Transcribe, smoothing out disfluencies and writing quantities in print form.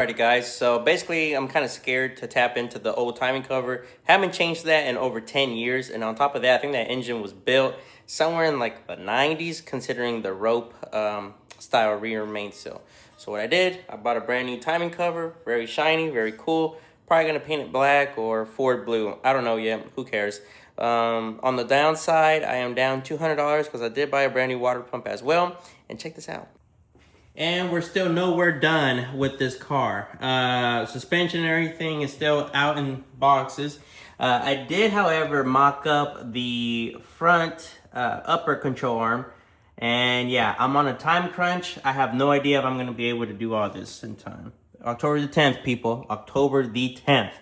Alrighty guys, so basically I'm kind of scared to tap into the old timing cover. Haven't changed that in over 10 years, and on top of that, I think that engine was built somewhere in like the 90s, considering the rope style rear mainsail. So what I did, I bought a brand new timing cover, very shiny, very cool. Probably gonna paint it black or Ford blue, I don't know yet, who cares. On the downside, I am down $200 because I did buy a brand new water pump as well. And check this out. And we're still nowhere done with this car. Suspension and everything is still out in boxes. I did, however, mock up the front upper control arm. And yeah, I'm on a time crunch. I have no idea if I'm going to be able to do all this in time. October the 10th, people. October the 10th.